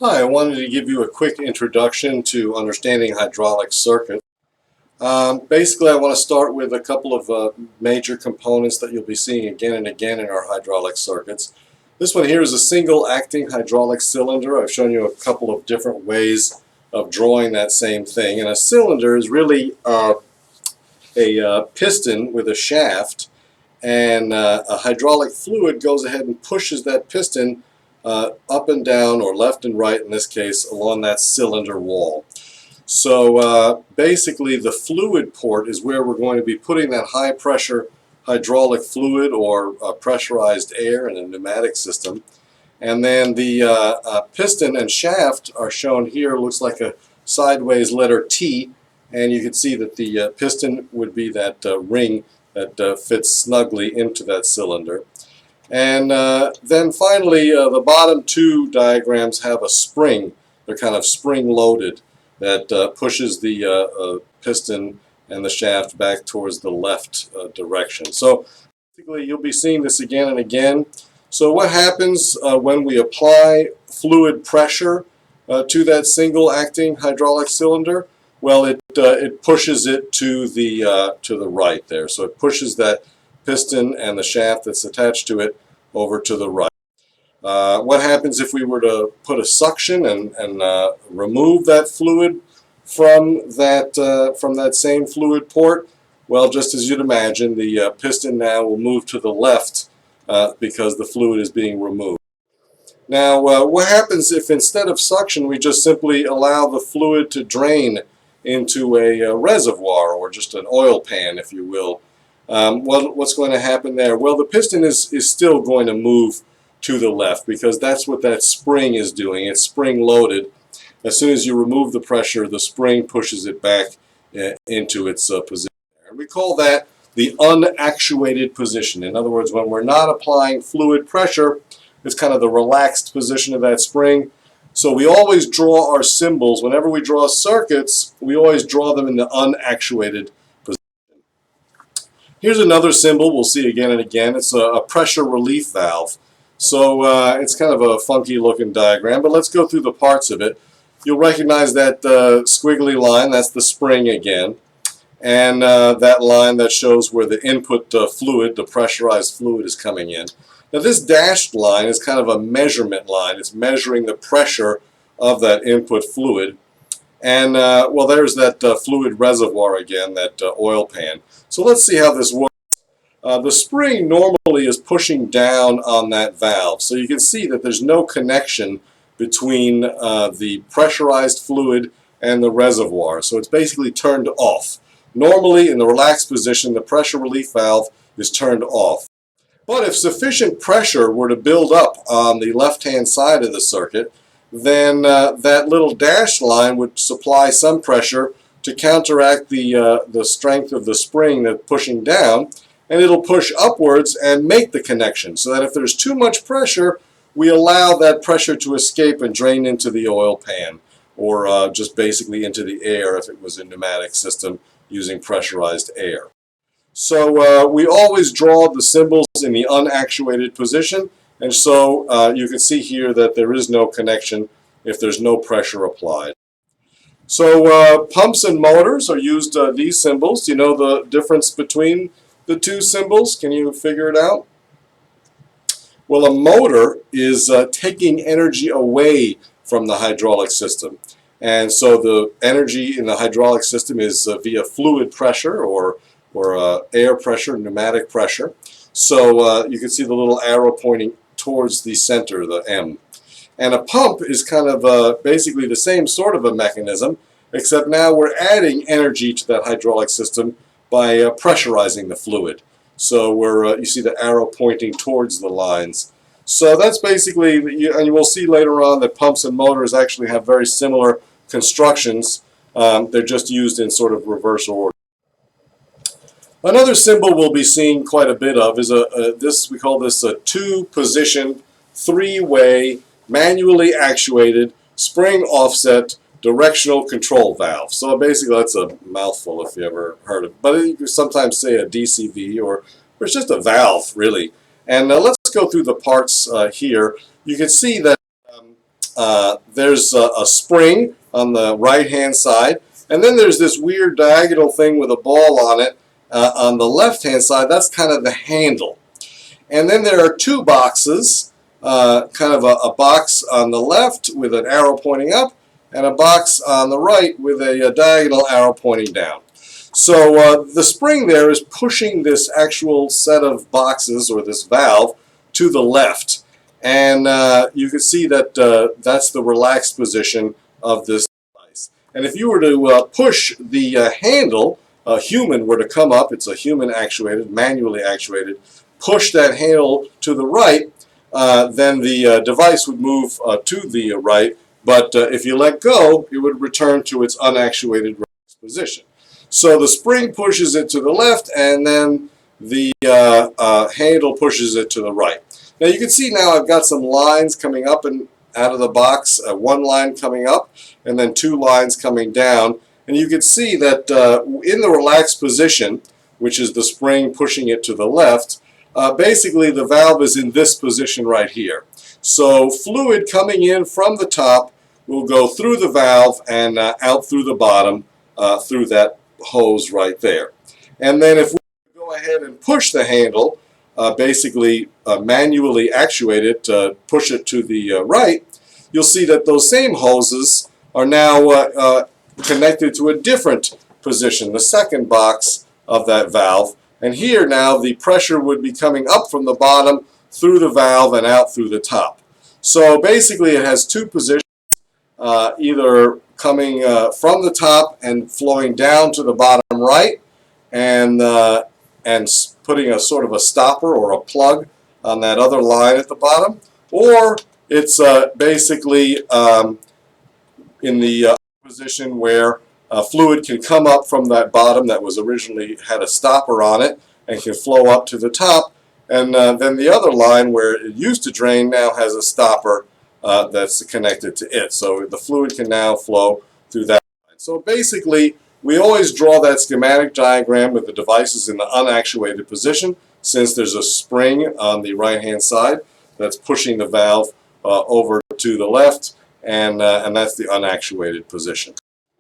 Hi, I wanted to give you a quick introduction to understanding hydraulic circuits. Basically, I want to start with a couple of major components that you'll be seeing again and again in our hydraulic circuits. This one here is a single acting hydraulic cylinder. I've shown you a couple of different ways of drawing that same thing. And a cylinder is really a piston with a shaft, and a hydraulic fluid goes ahead and pushes that piston up and down, or left and right in this case, along that cylinder wall. So basically the fluid port is where we're going to be putting that high pressure hydraulic fluid or pressurized air in a pneumatic system. And then the piston and shaft are shown here. Looks like a sideways letter T, and you can see that the piston would be that ring that fits snugly into that cylinder. And then finally, the bottom two diagrams have a spring. They're kind of spring-loaded that pushes the piston and the shaft back towards the left direction. So basically, you'll be seeing this again and again. So what happens when we apply fluid pressure to that single-acting hydraulic cylinder? Well, it pushes it to the right there. So it pushes that piston and the shaft that's attached to it over to the right. What happens if we were to put a suction and remove that fluid from that same fluid port? Well, just as you'd imagine, the piston now will move to the left because the fluid is being removed. Now, what happens if instead of suction we just simply allow the fluid to drain into a reservoir, or just an oil pan, if you will? What's going to happen there? Well, the piston is still going to move to the left because that's what that spring is doing. It's spring-loaded. As soon as you remove the pressure, the spring pushes it back into its position. And we call that the unactuated position. In other words, when we're not applying fluid pressure, it's kind of the relaxed position of that spring. So we always draw our symbols. Whenever we draw circuits, we always draw them in the unactuated position. Here's another symbol we'll see again and again. It's a pressure relief valve. So it's kind of a funky looking diagram, but let's go through the parts of it. You'll recognize that squiggly line, that's the spring again. And that line that shows where the input fluid, the pressurized fluid, is coming in. Now this dashed line is kind of a measurement line. It's measuring the pressure of that input fluid. And well, there's that fluid reservoir again, that oil pan. So let's see how this works. The spring normally is pushing down on that valve. So you can see that there's no connection between the pressurized fluid and the reservoir. So it's basically turned off. Normally, in the relaxed position, the pressure relief valve is turned off. But if sufficient pressure were to build up on the left-hand side of the circuit, then that little dashed line would supply some pressure to counteract the strength of the spring that's pushing down, and it'll push upwards and make the connection, so that if there's too much pressure, we allow that pressure to escape and drain into the oil pan, or just basically into the air if it was a pneumatic system using pressurized air. So we always draw the symbols in the unactuated position, and so you can see here that there is no connection if there's no pressure applied. So pumps and motors are used these symbols. Do you know the difference between the two symbols? Can you figure it out? Well, a motor is taking energy away from the hydraulic system. And so the energy in the hydraulic system is via fluid pressure or air pressure, pneumatic pressure. So you can see the little arrow pointing towards the center, the M. And a pump is kind of basically the same sort of a mechanism, except now we're adding energy to that hydraulic system by pressurizing the fluid. So you see the arrow pointing towards the lines. So that's basically, and you will see later on that pumps and motors actually have very similar constructions. They're just used in sort of reverse order. Another symbol we'll be seeing quite a bit of is we call this a two-position, three-way, manually actuated, spring offset directional control valve. So basically that's a mouthful if you ever heard of it. But you can sometimes say a DCV, or it's just a valve really. And let's go through the parts here. You can see that there's a spring on the right hand side, and then there's this weird diagonal thing with a ball on it on the left hand side. That's kind of the handle. And then there are two boxes, kind of a box on the left with an arrow pointing up, and a box on the right with a diagonal arrow pointing down. So the spring there is pushing this actual set of boxes, or this valve, to the left. And you can see that that's the relaxed position of this device. And if you were to push the handle, a human were to come up, it's a human actuated, manually actuated, push that handle to the right, then the device would move to the right, but if you let go, it would return to its unactuated position. So the spring pushes it to the left, and then the handle pushes it to the right. Now you can see now I've got some lines coming up and out of the box, one line coming up, and then two lines coming down. And you can see that in the relaxed position, which is the spring pushing it to the left, basically the valve is in this position right here. So fluid coming in from the top will go through the valve and out through the bottom through that hose right there. And then if we go ahead and push the handle, basically manually actuate it, push it to the right, you'll see that those same hoses are now connected to a different position, the second box of that valve. And here now the pressure would be coming up from the bottom through the valve and out through the top. So basically it has two positions, either coming from the top and flowing down to the bottom right, and putting a sort of a stopper or a plug on that other line at the bottom, or it's basically in the position where fluid can come up from that bottom that was originally had a stopper on it and can flow up to the top, and then the other line where it used to drain now has a stopper that's connected to it. So the fluid can now flow through that line. So basically we always draw that schematic diagram with the devices in the unactuated position, since there's a spring on the right hand side that's pushing the valve over to the left, and that's the unactuated position.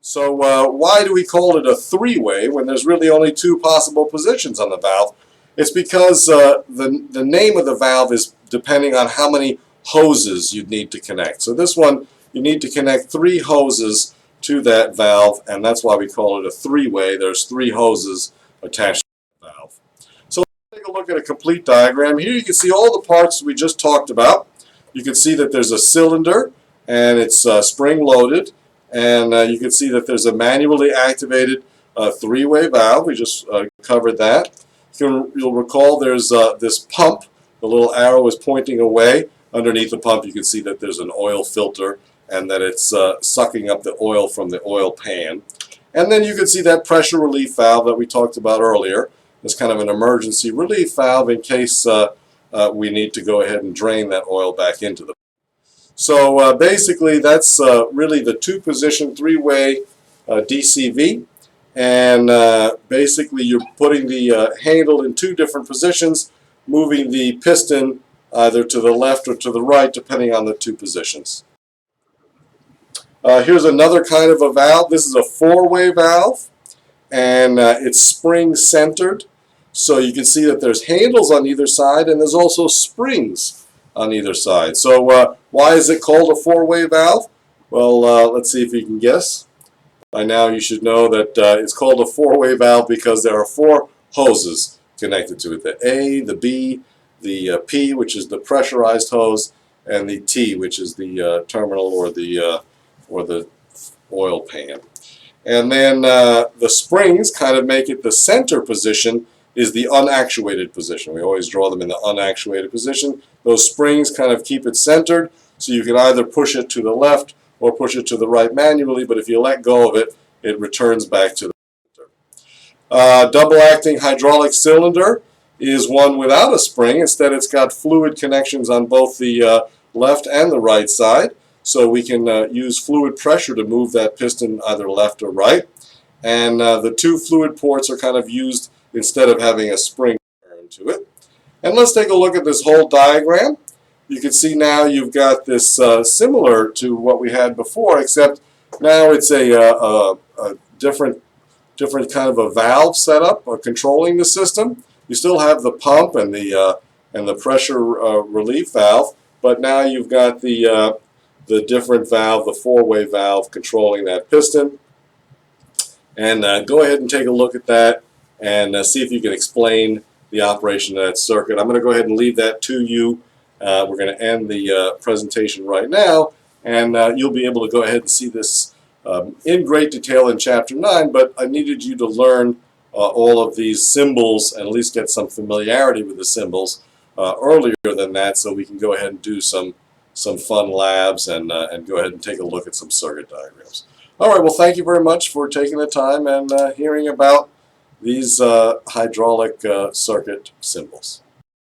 So why do we call it a three-way when there's really only two possible positions on the valve? It's because the name of the valve is depending on how many hoses you'd need to connect. So this one, you need to connect 3 hoses to that valve, and that's why we call it a three-way. There's 3 hoses attached to the valve. So let's take a look at a complete diagram. Here you can see all the parts we just talked about. You can see that there's a cylinder, and it's spring-loaded. And you can see that there's a manually activated three-way valve. We just covered that. You'll recall there's this pump. The little arrow is pointing away. Underneath the pump you can see that there's an oil filter, and that it's sucking up the oil from the oil pan. And then you can see that pressure relief valve that we talked about earlier. It's kind of an emergency relief valve in case we need to go ahead and drain that oil back into the pump. So basically that's really the two-position three-way DCV, and basically you're putting the handle in 2 different positions, moving the piston either to the left or to the right depending on the 2 positions. Here's another kind of a valve. This is a 4-way valve, and it's spring-centered. So you can see that there's handles on either side, and there's also springs on either side. So why is it called a 4-way valve? Well, let's see if you can guess. By now you should know that it's called a 4-way valve because there are 4 hoses connected to it. The A, the B, the P, which is the pressurized hose, and the T, which is the terminal or the oil pan. And then the springs kind of make it the center position is the unactuated position. We always draw them in the unactuated position. Those springs kind of keep it centered, so you can either push it to the left or push it to the right manually, but if you let go of it, it returns back to the center. Double-acting hydraulic cylinder is one without a spring. Instead, it's got fluid connections on both the left and the right side, so we can use fluid pressure to move that piston either left or right. And the 2 fluid ports are kind of used instead of having a spring turn to it. And let's take a look at this whole diagram. you can see now you've got this similar to what we had before, except now it's a different kind of a valve setup controlling the system. You still have the pump and the pressure relief valve, but now you've got the different valve, the four-way valve controlling that piston. And go ahead and take a look at that and see if you can explain the operation of that circuit. I'm going to go ahead and leave that to you. We're going to end the presentation right now, and you'll be able to go ahead and see this in great detail in Chapter 9, but I needed you to learn all of these symbols and at least get some familiarity with the symbols earlier than that, so we can go ahead and do some fun labs and go ahead and take a look at some circuit diagrams. All right, well, thank you very much for taking the time and hearing about these hydraulic circuit symbols.